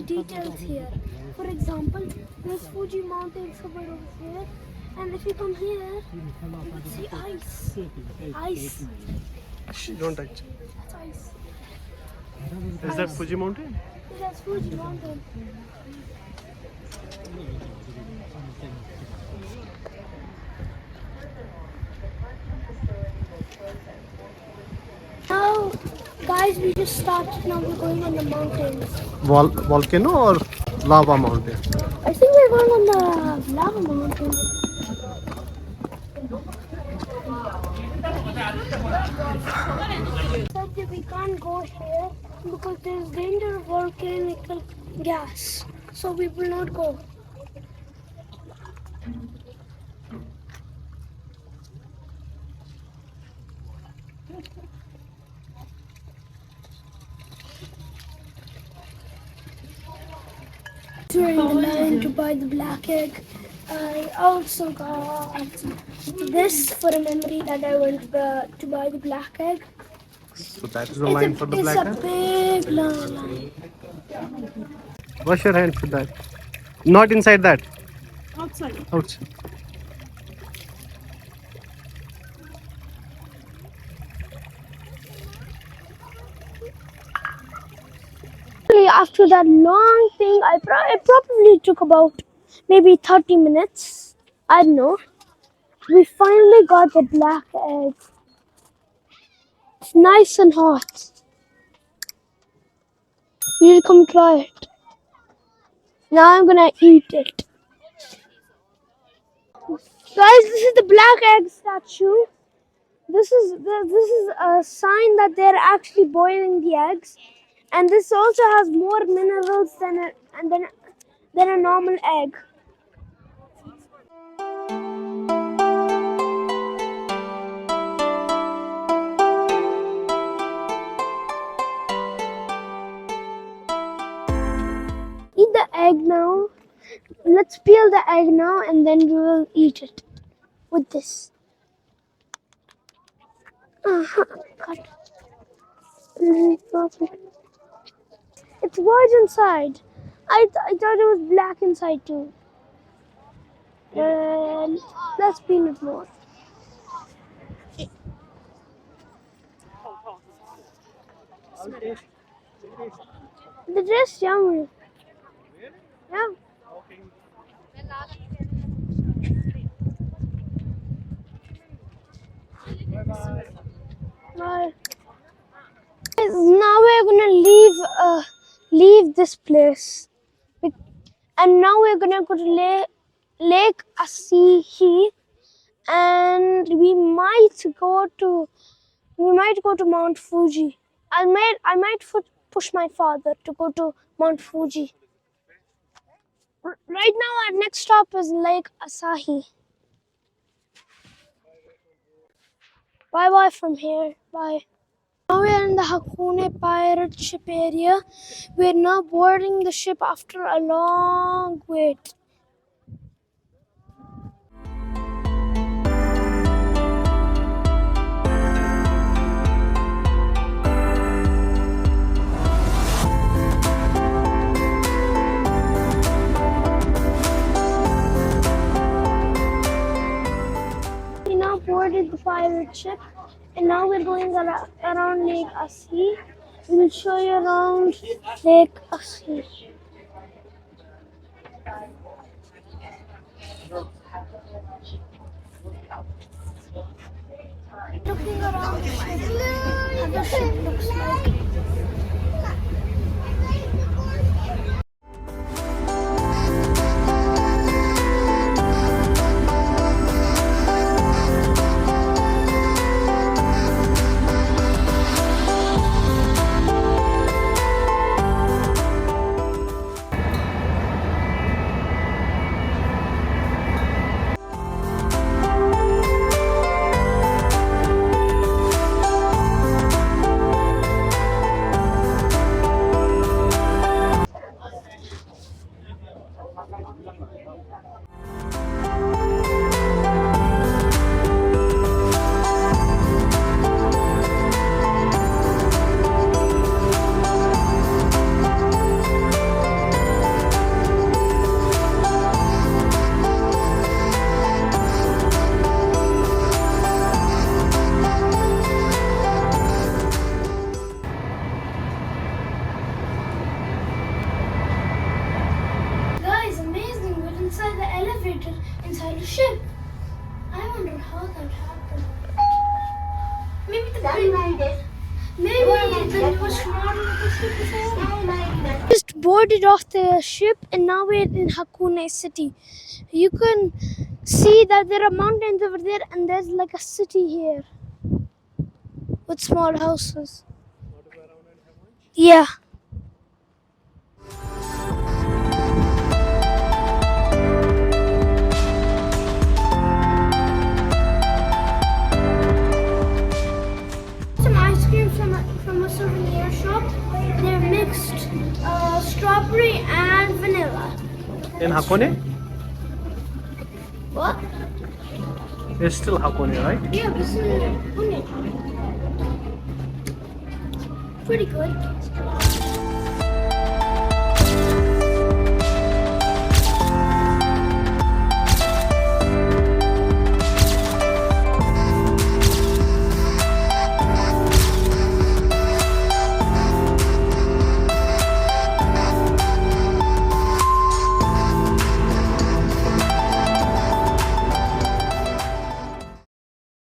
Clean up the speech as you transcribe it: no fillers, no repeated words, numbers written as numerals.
details here. For example, there's Fuji Mountain somewhere over here, and if you come here, you can see ice. Ice. Don't touch. That's ice. Is that Fuji Mountain? That's Fuji Mountain. Now, guys, we just started. Now we're going on the mountains. Volcano or lava mountain? I think we're going on the lava mountain. Said that we can't go here because there's danger of volcanic gas, so we will not go. During the line to buy the black egg, I also got this for a memory that I went to buy the black egg. So that is the line for the black egg? It's a big long line. Wash your hands with that. Not inside that. Outside. Outside. After that long thing, it probably took about maybe 30 minutes. I don't know. We finally got the black egg. It's nice and hot. You should come try it. Now I'm gonna eat it. Guys, this is the black egg statue. This is a sign that they're actually boiling the eggs. And this also has more minerals than a normal egg. Eat the egg now. Let's peel the egg now and then we will eat it with this. Cut. It's white inside. I thought it was black inside too. Let's peel it more. The taste yummy. Yeah. Bye. Now we're gonna leave this place, and now we're gonna go to Lake Ashi, and we might go to Mount Fuji. I might push my father to go to Mount Fuji. Right now, our next stop is Lake Asahi. Bye bye from here. Bye. Now we are in the Hakone pirate ship area. We are now boarding the ship after a long wait. We now boarded the pirate ship. And now we're going around Lake Ashi. We will show you around Lake Ashi. Looking around how the ship looks like. Maybe the newest model of the ship is here. Just boarded off the ship and now we're in Hakone city. You can see that there are mountains over there and there's like a city here with small houses. Yeah. Some ice cream from a souvenir shop. They're mixed strawberry and vanilla. In Hakone? What? It's still Hakone, right? Yeah, this is Hakone. Pretty good.